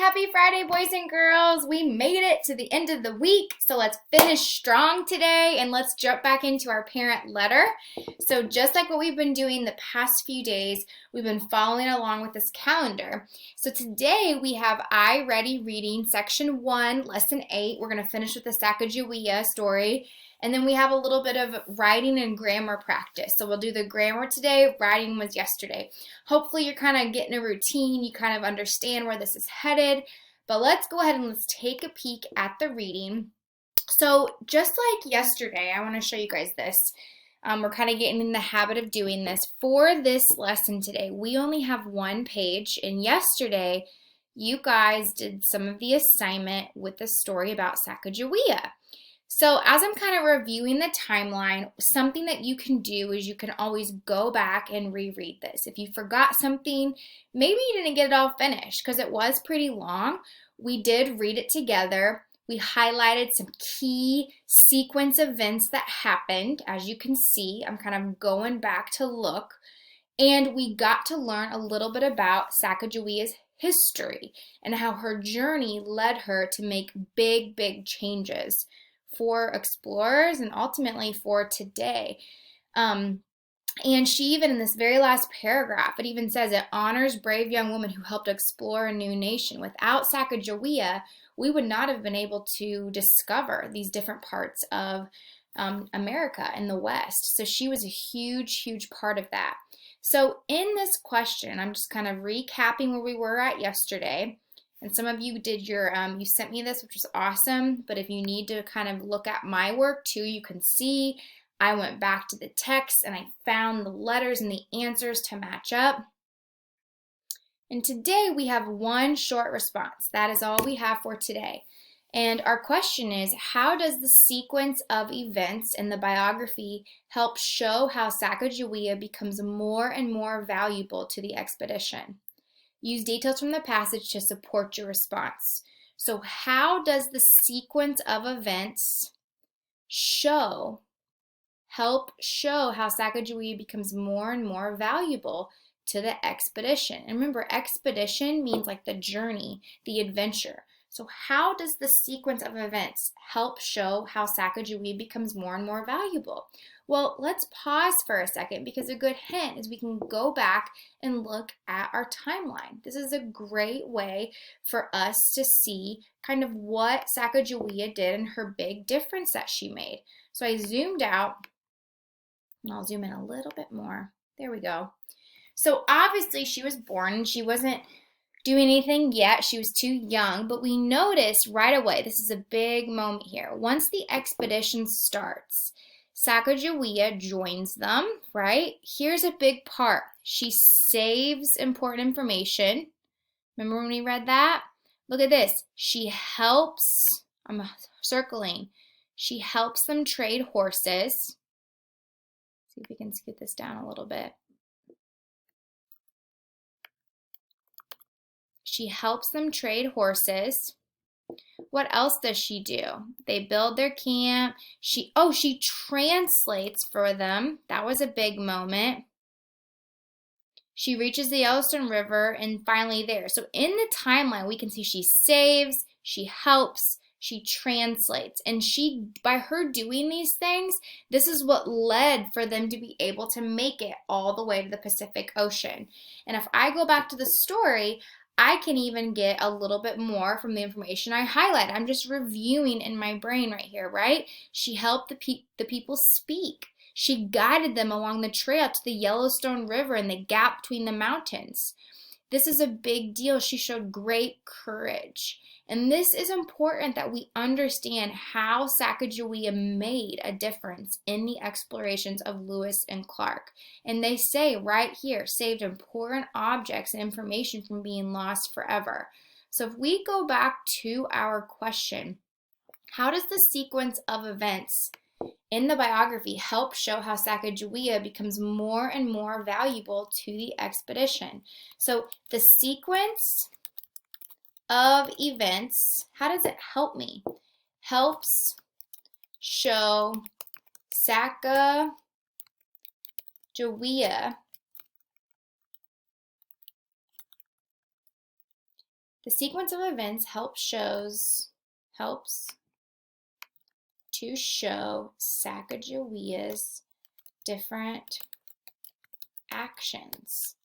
happy Friday, boys and girls. We made it to the end of the week, so let's finish strong today and let's jump back into our parent letter. So just like what we've been doing the past few days, we've been following along with this calendar. So today we have I Ready Reading, Section 1, Lesson 8. We're going to finish with the Sacagawea story. And then we have a little bit of writing and grammar practice. So we'll do the grammar today, writing was yesterday. Hopefully you're kind of getting a routine, you kind of understand where this is headed. But let's go ahead and let's take a peek at the reading. So just like yesterday, I want to show you guys this. We're kind of getting in the habit of doing this. For this lesson today, we only have one page. And yesterday, you guys did some of the assignment with the story about Sacagawea. So as I'm kind of reviewing the timeline, something that you can do is you can always go back and reread this. If you forgot something, maybe you didn't get it all finished because it was pretty long. We did read it together. We highlighted some key sequence events that happened. As you can see, I'm kind of going back to look. And we got to learn a little bit about Sacagawea's history and how her journey led her to make big, big changes for explorers and ultimately for today. And she even, in this very last paragraph, it even says it honors brave young women who helped explore a new nation. Without Sacagawea, we would not have been able to discover these different parts of America and the West. So she was a huge, huge part of that. So in this question, I'm just kind of recapping where we were at yesterday. And some of you did your, you sent me this, which was awesome. But if you need to kind of look at my work too, you can see I went back to the text and I found the letters and the answers to match up. And today we have one short response. That is all we have for today. And our question is, how does the sequence of events in the biography help show how Sacagawea becomes more and more valuable to the expedition? Use details from the passage to support your response. So how does the sequence of events help show how Sacagawea becomes more and more valuable to the expedition? And remember, expedition means like the journey, the adventure. So how does the sequence of events help show how Sacagawea becomes more and more valuable? Well, let's pause for a second because a good hint is we can go back and look at our timeline. This is a great way for us to see kind of what Sacagawea did and her big difference that she made. So I zoomed out, and I'll zoom in a little bit more. There we go. So obviously she was born and she wasn't doing anything yet. She was too young, but we noticed right away, this is a big moment here. Once the expedition starts, Sacagawea joins them, right? Here's a big part. She saves important information. Remember when we read that? Look at this. She helps, I'm circling, she helps them trade horses. See if we can scoot this down a little bit. She helps them trade horses. What else does she do? They build their camp. She translates for them. That was a big moment. She reaches the Yellowstone River and finally there. So in the timeline, we can see she saves, she helps, she translates. And by her doing these things, this is what led for them to be able to make it all the way to the Pacific Ocean. And if I go back to the story, I can even get a little bit more from the information I highlight. I'm just reviewing in my brain right here, right? She helped the people speak. She guided them along the trail to the Yellowstone River and the gap between the mountains. This is a big deal. She showed great courage. And this is important that we understand how Sacagawea made a difference in the explorations of Lewis and Clark. And they say right here, saved important objects and information from being lost forever. So if we go back to our question, how does the sequence of events in the biography help show how Sacagawea becomes more and more valuable to the expedition? So the sequence of events, how does it help me? Helps show Sacagawea The sequence of events helps to show Sacagawea's different actions.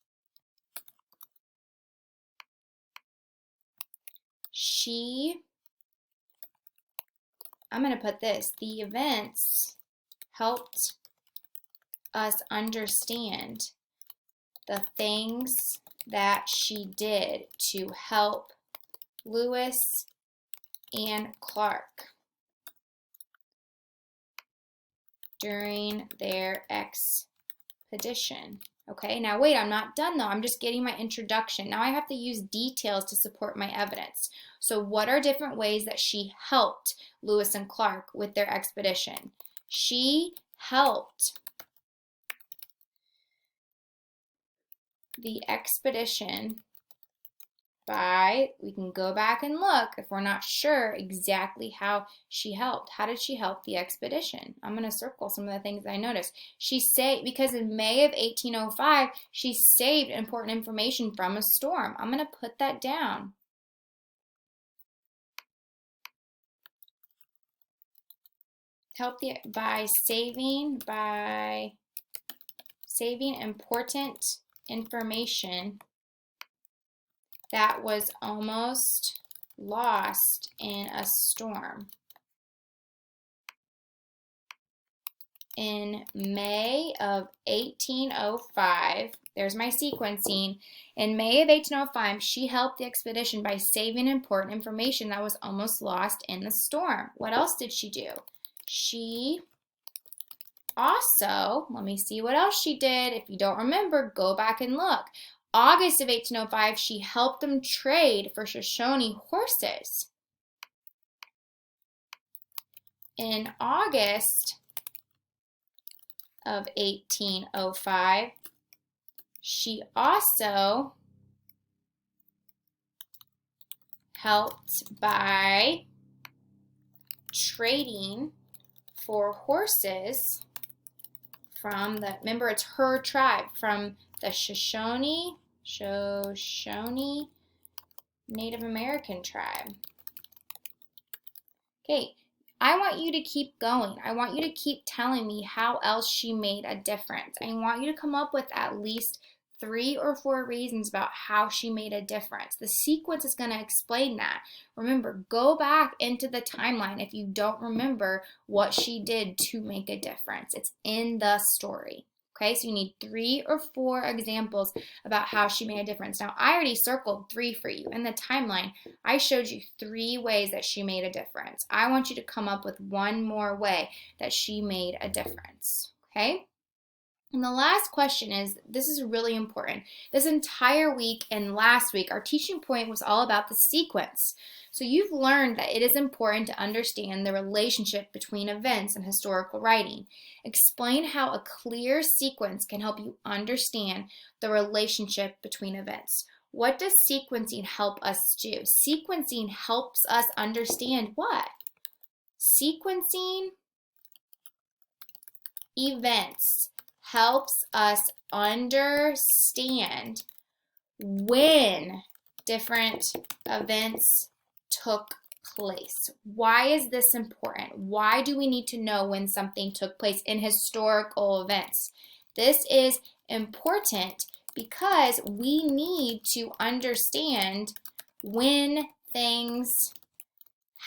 I'm going to put this, the events helped us understand the things that she did to help Lewis and Clark during their expedition. Okay, now wait, I'm not done though. I'm just getting my introduction. Now I have to use details to support my evidence. So what are different ways that she helped Lewis and Clark with their expedition? She helped the expedition by, we can go back and look if we're not sure exactly how she helped. How did she help the expedition? I'm going to circle some of the things I noticed. Because in May of 1805, she saved important information from a storm. I'm going to put that down. By saving important information that was almost lost in a storm. In May of 1805, there's my sequencing. In May of 1805, she helped the expedition by saving important information that was almost lost in the storm. What else did she do? She also, let me see what else she did. If you don't remember, go back and look. August of 1805, she helped them trade for Shoshone horses. In August of 1805, she also helped by trading for horses from remember it's her tribe, from the Shoshone Native American tribe. Okay, I want you to keep going. I want you to keep telling me how else she made a difference. I want you to come up with at least 3 or 4 reasons about how she made a difference. The sequence is going to explain that. Remember, go back into the timeline if you don't remember what she did to make a difference. It's in the story. Okay, so you need 3 or 4 examples about how she made a difference. Now, I already circled 3 for you. In the timeline, I showed you 3 ways that she made a difference. I want you to come up with 1 more way that she made a difference. Okay? And the last question is, this is really important. This entire week and last week, our teaching point was all about the sequence. So you've learned that it is important to understand the relationship between events and historical writing. Explain how a clear sequence can help you understand the relationship between events. What does sequencing help us do? Sequencing helps us understand what? Sequencing events helps us understand when different events took place. Why is this important? Why do we need to know when something took place in historical events? This is important because we need to understand when things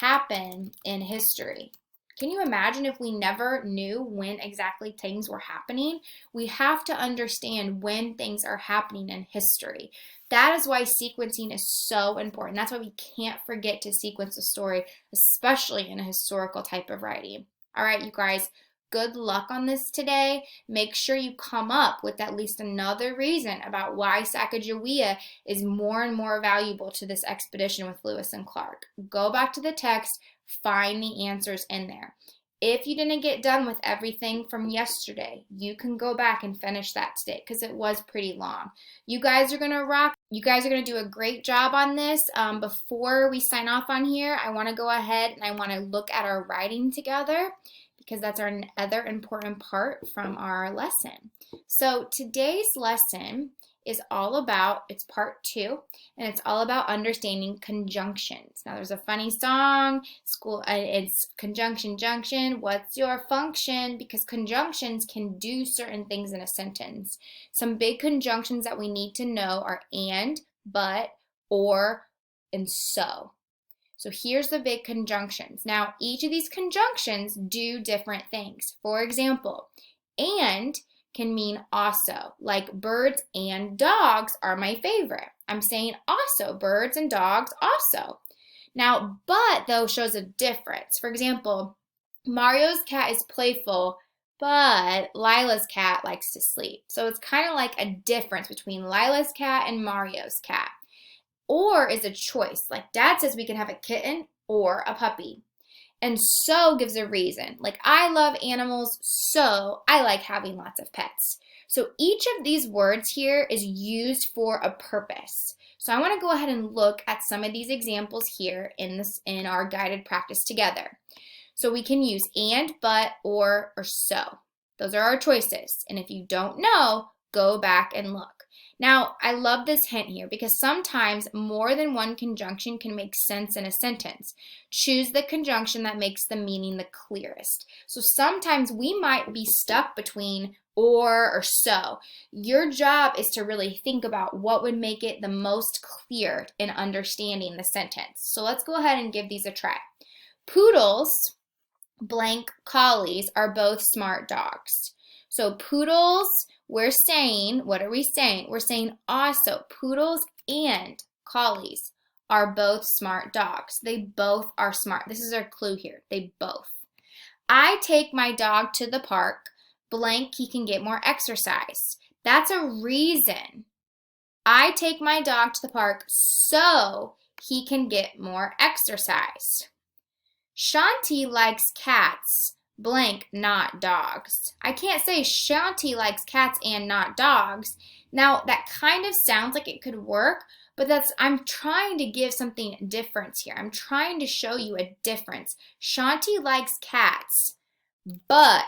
happen in history. Can you imagine if we never knew when exactly things were happening? We have to understand when things are happening in history. That is why sequencing is so important. That's why we can't forget to sequence a story, especially in a historical type of writing. All right, you guys, good luck on this today. Make sure you come up with at least another reason about why Sacagawea is more and more valuable to this expedition with Lewis and Clark. Go back to the text, find the answers in there. If you didn't get done with everything from yesterday, you can go back and finish that today because it was pretty long. You guys are going to rock. You guys are going to do a great job on this. Before we sign off on here, I want to go ahead and I want to look at our writing together because that's our other important part from our lesson. So today's lesson is all about, it's part 2, and it's all about understanding conjunctions. Now there's a funny song, it's conjunction junction, what's your function? Because conjunctions can do certain things in a sentence. Some big conjunctions that we need to know are and, but, or, and so. So here's the big conjunctions. Now, each of these conjunctions do different things. For example, and can mean also, like birds and dogs are my favorite. I'm saying also, birds and dogs also. Now, but though shows a difference. For example, Mario's cat is playful, but Lila's cat likes to sleep. So it's kind of like a difference between Lila's cat and Mario's cat. Or is a choice. Like Dad says we can have a kitten or a puppy. And so gives a reason. Like I love animals, so I like having lots of pets. So each of these words here is used for a purpose. So I want to go ahead and look at some of these examples here in our guided practice together. So we can use and, but, or so. Those are our choices. And if you don't know, go back and look. Now, I love this hint here because sometimes more than one conjunction can make sense in a sentence. Choose the conjunction that makes the meaning the clearest. So sometimes we might be stuck between or so. Your job is to really think about what would make it the most clear in understanding the sentence. So let's go ahead and give these a try. Poodles, blank collies, are both smart dogs. So poodles, we're saying, what are we saying? We're saying also poodles and collies are both smart dogs. They both are smart. This is our clue here. They both. I take my dog to the park, blank, he can get more exercise. That's a reason. I take my dog to the park so he can get more exercise. Shanti likes cats, blank, not dogs. I can't say Shanti likes cats and not dogs. Now, that kind of sounds like it could work, but I'm trying to give something different here. I'm trying to show you a difference. Shanti likes cats, but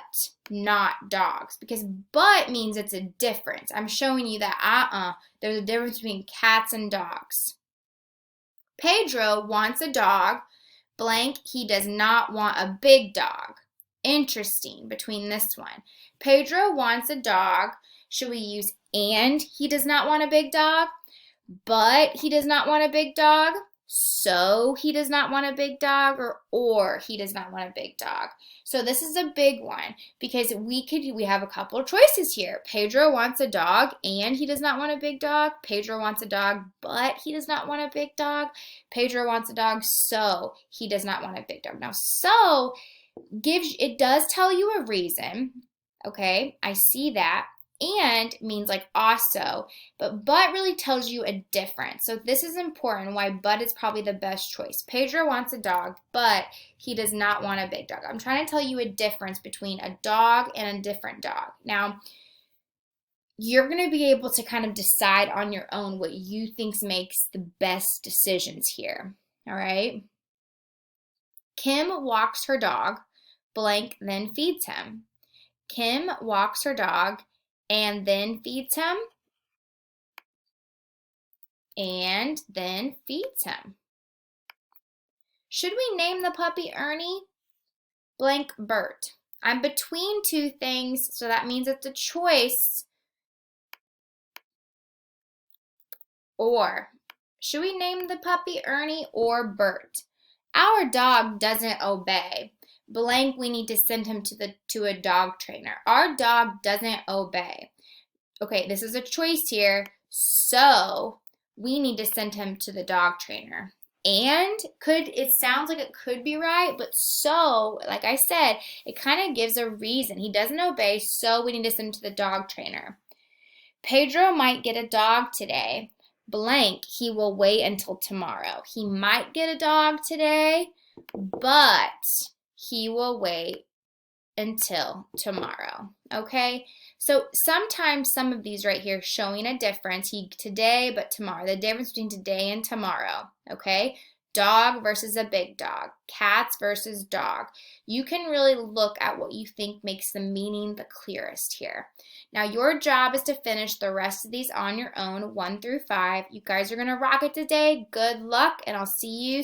not dogs. Because but means it's a difference. I'm showing you that there's a difference between cats and dogs. Pedro wants a dog, blank, he does not want a big dog. Interesting between this one. Pedro wants a dog. Should we use and he does not want a big dog? But he does not want a big dog. So he does not want a big dog, or he does not want a big dog. So this is a big one because we have a couple of choices here. Pedro wants a dog and he does not want a big dog. Pedro wants a dog, but he does not want a big dog. Pedro wants a dog, so he does not want a big dog. Now, so it does tell you a reason, okay? I see that. And means like also, but really tells you a difference. So this is important why but is probably the best choice. Pedro wants a dog, but he does not want a big dog. I'm trying to tell you a difference between a dog and a different dog. Now, you're going to be able to kind of decide on your own what you think makes the best decisions here, all right? Kim walks her dog, blank, then feeds him. Kim walks her dog and then feeds him, and then feeds him. Should we name the puppy Ernie? Blank, Bert. I'm between two things, so that means it's a choice. Or, should we name the puppy Ernie or Bert? Our dog doesn't obey. Blank, we need to send him to a dog trainer. Our dog doesn't obey. Okay, this is a choice here, so we need to send him to the dog trainer. And it sounds like it could be right, but so, like I said, it kind of gives a reason. He doesn't obey, so we need to send him to the dog trainer. Pedro might get a dog today. Blank, he will wait until tomorrow. He might get a dog today, but he will wait until tomorrow, okay? So sometimes some of these right here showing a difference, today but tomorrow, the difference between today and tomorrow, okay? dog versus a big dog, cats versus dog. You can really look at what you think makes the meaning the clearest here. Now your job is to finish the rest of these on your own, 1 through 5. You guys are going to rock it today. Good luck, and I'll see you